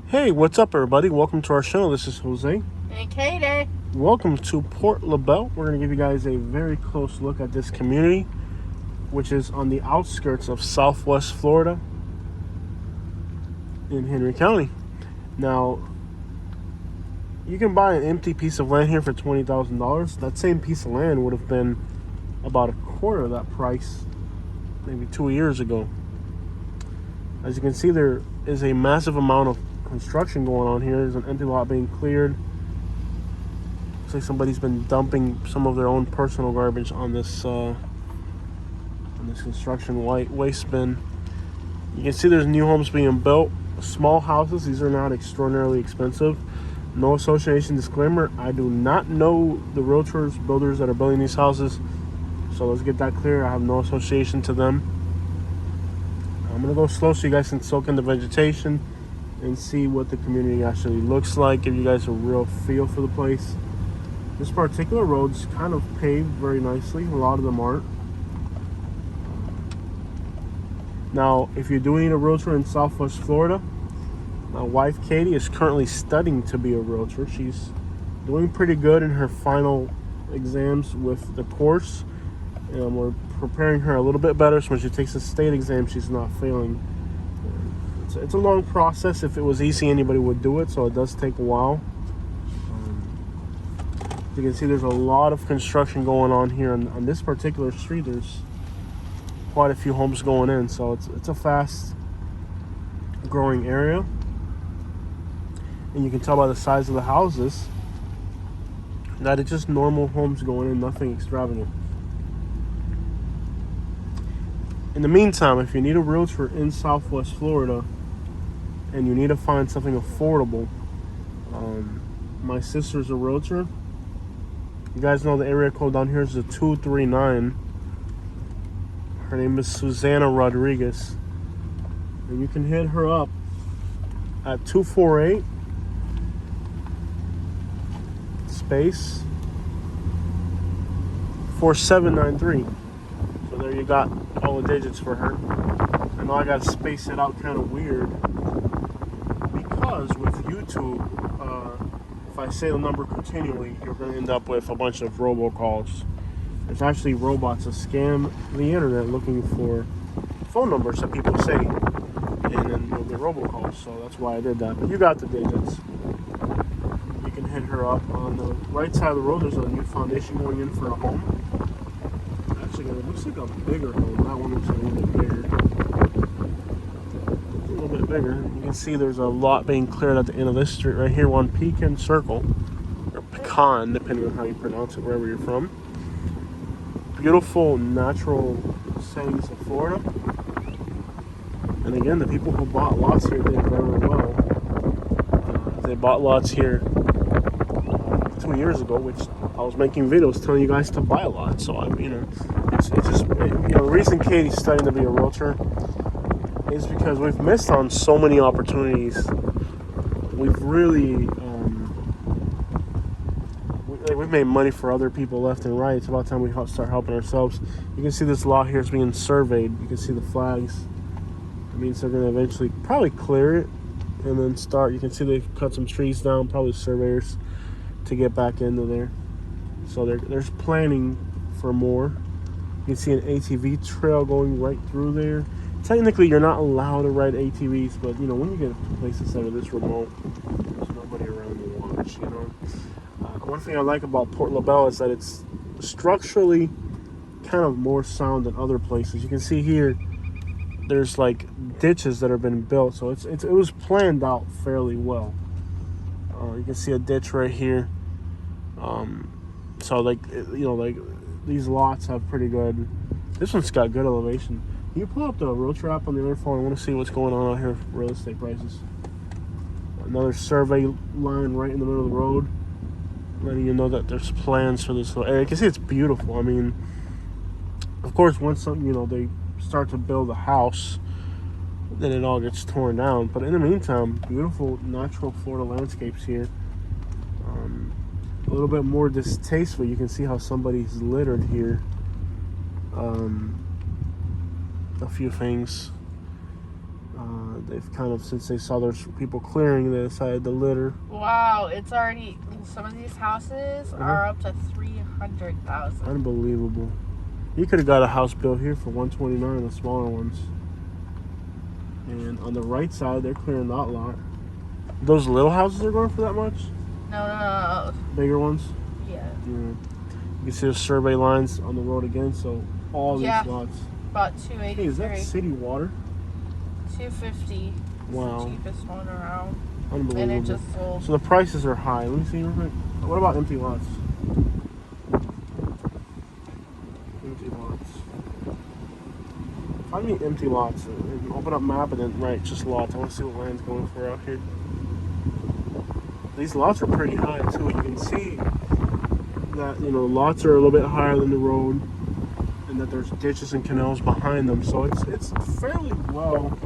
Hey, what's up, everybody? Welcome to our channel. This is Jose. And Katie. Welcome to Port Labelle. We're going to give you guys a very close look at this community, which is on the outskirts of Southwest Florida in Henry County. Now, you can buy an empty piece of land here for $20,000. That same piece of land would have been about a quarter of that price maybe 2 years ago. As you can see, there is a massive amount of construction going on here. There's an empty lot being cleared. Looks like somebody's been dumping some of their own personal garbage on this construction waste bin. You can see there's new homes being built, small houses. These are not extraordinarily expensive. No association disclaimer. I do not know the realtors, builders that are building these houses, so let's get that clear. I have no association to them. I'm gonna go slow so you guys can soak in the vegetation and see what the community actually looks like, give you guys a real feel for the place. This particular road's kind of paved very nicely. A lot of them aren't. Now, if you're doing a realtor in Southwest Florida, my wife Katie is currently studying to be a realtor. She's doing pretty good in her final exams with the course, and we're preparing her a little bit better so when she takes the state exam she's not failing. It's a long process. If it was easy, anybody would do it, so it does take a while. You can see there's a lot of construction going on here on this particular street. There's quite a few homes going in, so it's a fast growing area, and you can tell by the size of the houses that it's just normal homes going in, nothing extravagant. In the meantime, if you need a realtor in Southwest Florida and you need to find something affordable, my sister's a realtor. You guys know the area code down here is the 239. Her name is Susanna Rodriguez, and you can hit her up at 248 space 4793. So there you got all the digits for her. I know I got to space it out kind of weird because with YouTube, if I say the number continually, you're going to end up with a bunch of robocalls. There's actually robots that scam the internet looking for phone numbers that people say, and then you'll get robocalls. So that's why I did that. But you got the digits. You can hit her up. On the right side of the road, there's a new foundation going in for a home. Actually, it looks like a bigger home. That one looks a little bit bigger. You can see there's a lot being cleared at the end of this street right here on Pecan Circle, or Pecan, depending on how you pronounce it, wherever you're from. Beautiful natural settings of Florida. And again, the people who bought lots here did very well. They bought lots here 2 years ago, which I was making videos telling you guys to buy a lot. So it's just the reason Katie's studying to be a realtor is because we've missed on so many opportunities. We've really we've made money for other people left and right. It's about time we start helping ourselves. You can see this lot here is being surveyed. You can see the flags. It means they're going to eventually probably clear it and then start. You can see they've cut some trees down, probably surveyors, to get back into there. So there's planning for more. You can see an ATV trail going right through there. Technically, you're not allowed to ride ATVs, but when you get places that are this remote, there's nobody around to watch. One thing I like about Port Labelle is that it's structurally kind of more sound than other places. You can see here, there's like ditches that have been built, so it was planned out fairly well. You can see a ditch right here. So like these lots have pretty good. This one's got good elevation. Can you pull up the realtor app on the other phone? I want to see what's going on out here for real estate prices. Another survey line right in the middle of the road, letting you know that there's plans for this little area. You can see it's beautiful. I mean, of course, once they start to build a house, then it all gets torn down. But in the meantime, beautiful natural Florida landscapes here. A little bit more distasteful. You can see how somebody's littered here. A few things. They've kind of, since they saw there's people clearing, they decided to litter. Wow, it's already, some of these houses are up to $300,000. Unbelievable. You could have got a house built here for $129, the smaller ones. And on the right side, they're clearing that lot. Those little houses are going for that much? No. Bigger ones? Yeah. You can see the survey lines on the road again, so all these lots. About $283. Hey, is that city water? $250. Wow. The cheapest one around. Unbelievable. And it just sold. So the prices are high. Let me see real quick. What about empty lots? Empty lots. Find me empty lots. Open up map and then right, just lots. I want to see what land's going for out here. These lots are pretty high too. You can see that, you know, lots are a little bit higher than the road, and that there's ditches and canals behind them. So it's fairly well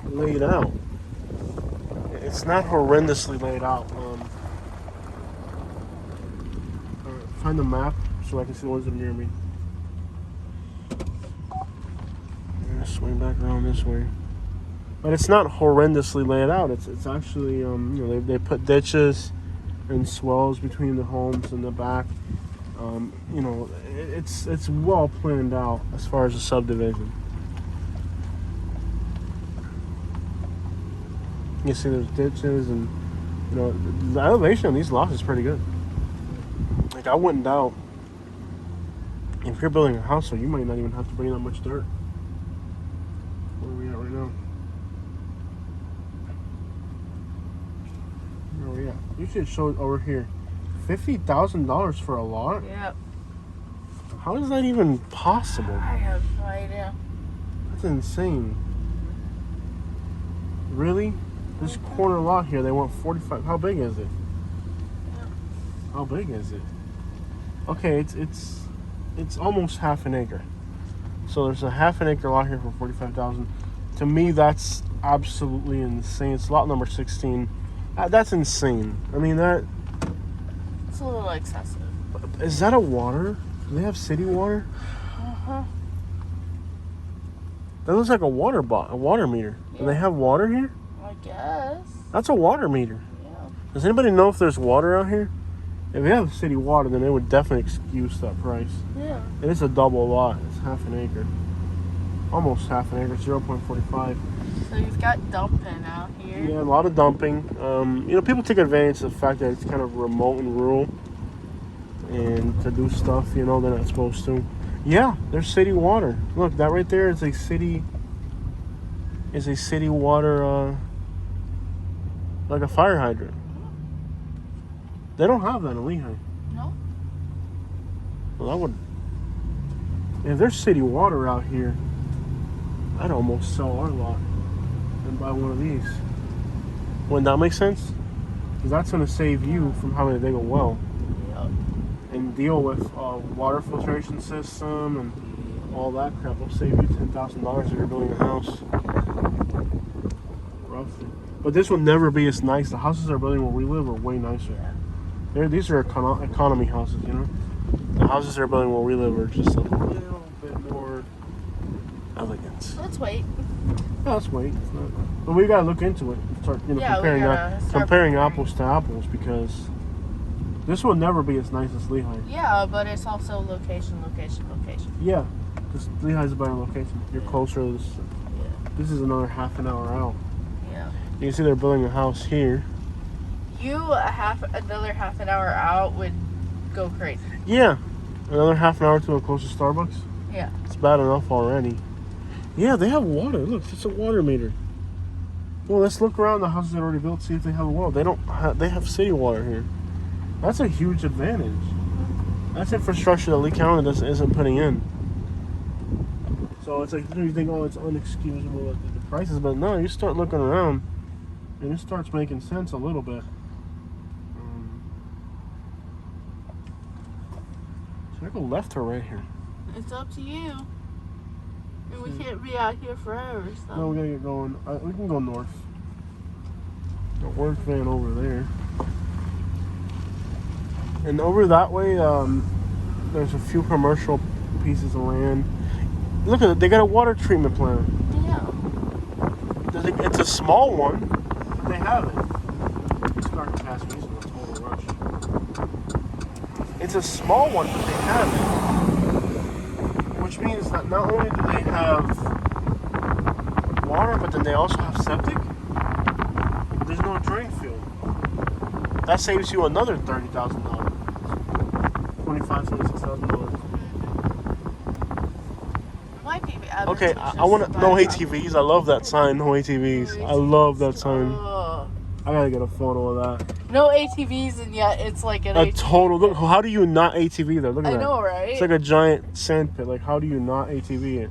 laid out. It's not horrendously laid out. Find the map so I can see the ones that are near me. I'm gonna swing back around this way. But it's not horrendously laid out. It's actually, you know, they put ditches and swells between the homes and the back. You know, it's well planned out as far as the subdivision. You see there's ditches, and you know the elevation on these lots is pretty good. Like, I wouldn't doubt, if you're building a house, so you might not even have to bring that much dirt. Where are we at right now? Where are we at? You should show it over here. $50,000 for a lot? Yep. How is that even possible? I have no idea. That's insane. Really? This corner lot here, they want 45. How big is it? Yep. How big is it? Okay, it's almost half an acre. So there's a half an acre lot here for 45,000. To me, that's absolutely insane. It's lot number 16. That's insane. I mean, that. It's a little excessive. Is that a water? Do they have city water? Uh-huh. That looks like a water meter. Yeah. Do they have water here? I guess. That's a water meter. Yeah. Does anybody know if there's water out here? If they have city water, then it would definitely excuse that price. Yeah. It is a double lot. It's half an acre. Almost half an acre, 0.45. So you've got dumping out here. Yeah, a lot of dumping. You know, people take advantage of the fact that it's kind of remote and rural, and to do stuff, you know, they're not supposed to. Yeah, there's city water. Look, that right there is a city water, like a fire hydrant. They don't have that in Lehigh. No. Well, that would. If there's city water out here, I'd almost sell our lot and buy one of these. Wouldn't that make sense? Because that's going to save you from having to dig a well. Yep. And deal with water filtration system and all that crap. It'll save you $10,000 if you're building a house. Roughly. But this will never be as nice. The houses they're building where we live are way nicer. Yeah. These are economy houses, you know? The houses they're building where we live are just a little bit more elegant. Let's wait. Yeah, let's wait. But we gotta look into it and start, you know, comparing apples to apples, because this will never be as nice as Lehigh. Yeah, but it's also location. Yeah, because Lehigh's a better location. You're closer to this. Yeah. This is another half an hour out. Yeah. You can see they're building a house here. Another half an hour out would go crazy. Yeah, another half an hour to a closer Starbucks. Yeah. It's bad enough already. Yeah, they have water. Look, it's a water meter. Well, let's look around the houses that are already built, see if they have a well. They don't. They have city water here. That's a huge advantage. That's infrastructure that Lee County isn't putting in. So it's like, you think, oh, it's unexcusable at the prices, but no, you start looking around, and it starts making sense a little bit. Should I go left or right here? It's up to you. And we can't be out here forever, so. No, we gotta get going. We can go north. The work van over there. And over that way, there's a few commercial pieces of land. Look at it, they got a water treatment plant. Yeah. It's a small one, but they have it. This car can pass me in a total rush. It's a small one, but they have it. Which means that not only do they have water, but then they also have septic. There's no drain field. That saves you another $30,000. $26,000. Okay, I want to no ATVs. I love that sign. No ATVs. I love that sign. I gotta get a photo of that. No ATVs, and yet it's like an ATV. Total. Look, how do you not ATV there? Look at that. I know, right? It's like a giant sand pit. Like, how do you not ATV it?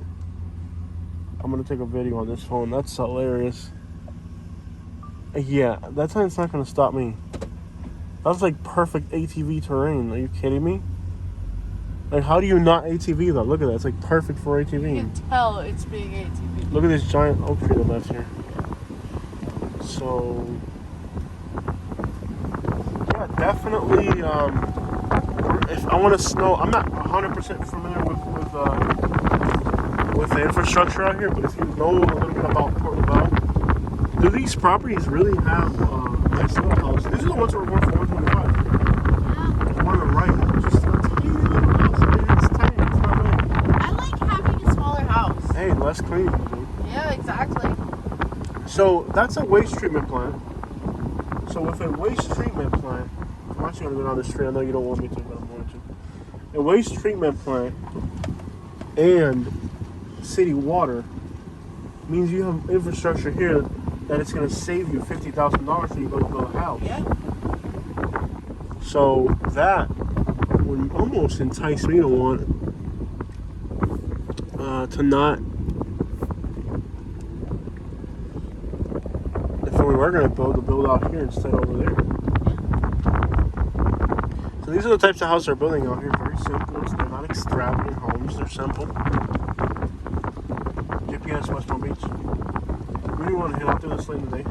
I'm gonna take a video on this phone. That's hilarious. Yeah, that sign's not gonna stop me. That's like perfect ATV terrain. Are you kidding me? Like, how do you not ATV though? Look at that. It's like perfect for ATV. You can tell it's being ATV. Look at this giant oak tree that left here. So, yeah, definitely. If I want to know, I'm not 100% familiar with the infrastructure out here, but if you know a little bit about Port Labelle, do these properties really have nice little houses? These are the ones that were going for 125. The one on the right, just a tiny little house. I mean, it's tiny. It's not big. I like having a smaller house. Hey, less cleaning, dude. Yeah, exactly. So that's a waste treatment plant. So with a waste treatment plant, I'm actually going to go down the street. I know you don't want me to, but I'm going to. A waste treatment plant and city water means you have infrastructure here that it's going to save you $50,000 when you go to build a house. Yeah. So that would almost entice me to want to not. If we were going to build out here instead over there. So these are the types of houses they're building out here. Very simple. They're not extravagant homes. They're simple. GPS West Palm Beach. We do want to hit out through this lane today.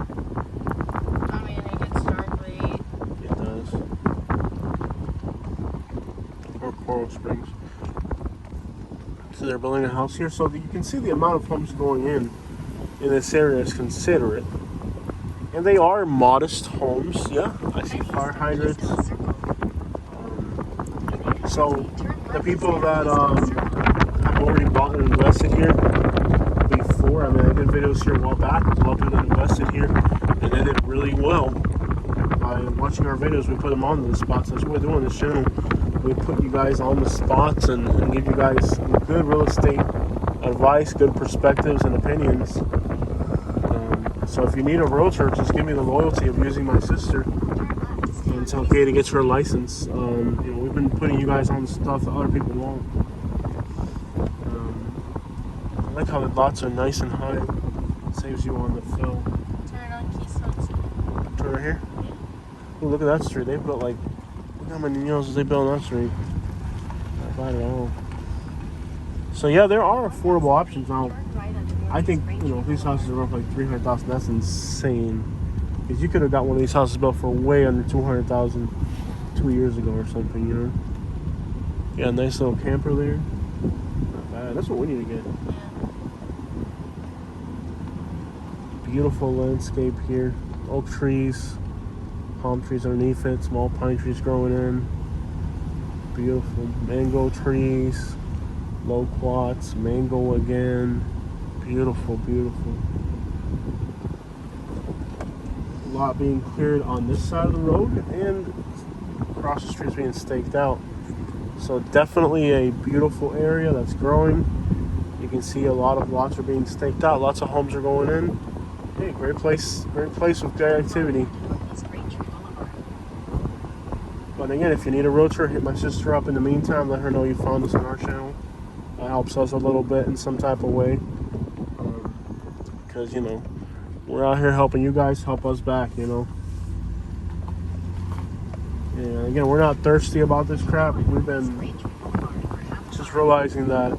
I mean, it gets dark late. It does. Or Coral Springs. So they're building a house here. So that you can see the amount of homes going in this area is considerate. And they are modest homes. Yeah, I see fire hydrants. So the people that have already bought and invested here before, I mean, I did videos here a while back. A lot of people that invested here, and they did really well. By watching our videos, we put them on the spots. That's what we do on this channel. We put you guys on the spots and give you guys good real estate advice, good perspectives and opinions. So if you need a realtor, just give me the loyalty of using my sister. And it's okay to get your license. We've been putting you guys on the stuff that other people won't. I like how the lots are nice and high. It saves you on the fill. Turn on Keystone Street. Turn right here. Ooh, look at that street. They built look how many houses they built on that street. Not bad at all. So yeah, there are affordable options now. I think these houses are worth like $300,000. That's insane. Because you could have got one of these houses built for way under $200,000 2 years ago or something. Yeah, nice little camper there. Not bad. That's what we need to get. Beautiful landscape here. Oak trees, palm trees underneath it, small pine trees growing in. Beautiful mango trees, loquats, mango again. Beautiful, beautiful. A lot being cleared on this side of the road, and across the street is being staked out. So definitely a beautiful area that's growing. You can see a lot of lots are being staked out. Lots of homes are going in. Hey, great place with great activity. But again, if you need a realtor, hit my sister up in the meantime. Let her know you found us on our channel. That helps us a little bit in some type of way. Because, we're out here helping you guys, help us back, And again, we're not thirsty about this crap. We've been just realizing that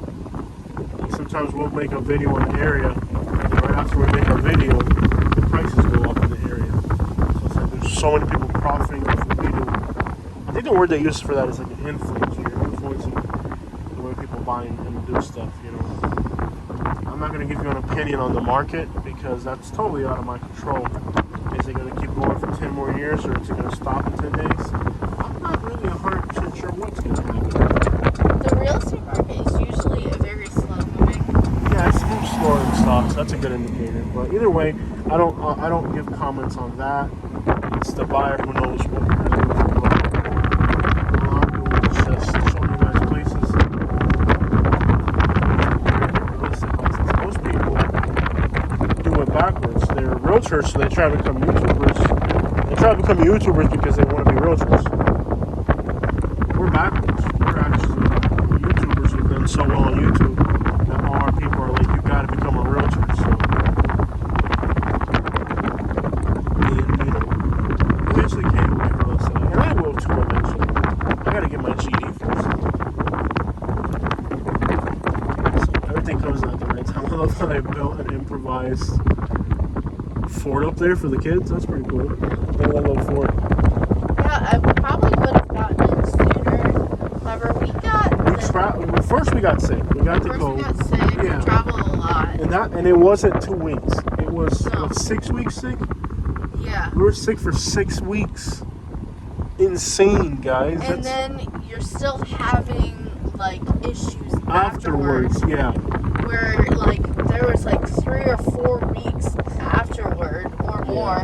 sometimes we'll make a video in an area, and right after we make our video, the prices go up in the area. So it's like there's so many people profiting off what we do. I think the word they use for that is like an influencer. You're influencing the way people buy and do stuff, I'm not going to give you an opinion on the market because because that's totally out of my control. Is it going to keep going for 10 more years, or is it going to stop in 10 days? I'm not really 100% sure what's going to happen. The real estate market is usually a very slow moving. Yeah, it's moves slower than stocks. That's a good indicator. But either way, I don't give comments on that. It's the buyer who knows what we're going to do. All I'm doing is just showing you guys places. Most people do it backwards. They're realtors, so they try to become YouTubers. They try to become YouTubers because they want to be realtors. We're backwards. We're actually YouTubers who've done so well on YouTube that all our people are like, you got to become a realtor. So, eventually can't wait for us. And I will too eventually. I got to get my GD first. So everything comes out at the right time. I love how they built an improvised fort up there for the kids. That's pretty cool. They love a fort. Yeah, I probably would have gotten it sooner. However, First we got sick. We got to go. We got sick. Yeah. We traveled a lot. And it wasn't 2 weeks. It was No. what, 6 weeks sick? Yeah. We were sick for 6 weeks. Insane, guys. And then you're still having like issues afterwards. Yeah. Where like there was like 3 or 4 weeks afterward or more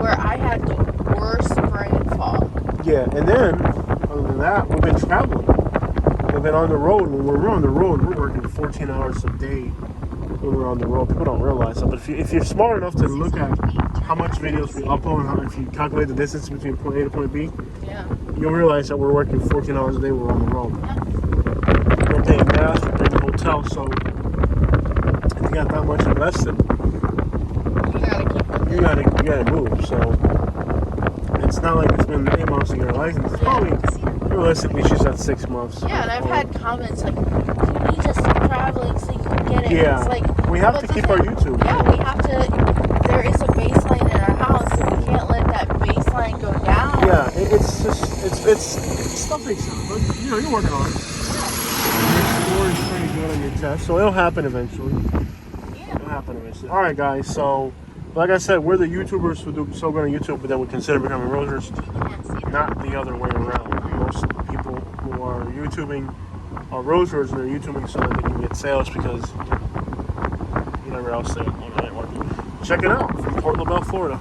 where I had the worst brain fog. Yeah, and then other than that, we've been traveling. We've been on the road. When we're on the road, we're working 14 hours a day when we're on the road. People don't realize that, but if you're smart enough to look at how much videos we upload, and if you calculate the distance between point A to point B, Yeah. you'll realize that we're working 14 hours a day. We're on the road. We're paying gas, we're paying the hotel, so if you got that much invested, You gotta keep it. you gotta move. So it's not like it's been 8 months to get her license. It's probably realistically she's at 6 months. Yeah, and I've had comments like, you need to stop traveling so you can get it. Yeah, It's like, we have to keep our YouTube. Yeah, we have to. There is a baseline in our house, and we can't let that baseline go down. Yeah, it's stuff takes time, but you're working on it. Your score is pretty good on your test, so it'll happen eventually. Yeah. It'll happen eventually. All right, guys. So, like I said, we're the YouTubers who do so good on YouTube, but then we consider becoming realtors. Not the other way around. Most people who are YouTubing are realtors, and they're YouTubing so that they can get sales because whatever else they want to network. Check it out from Port Labelle, Florida.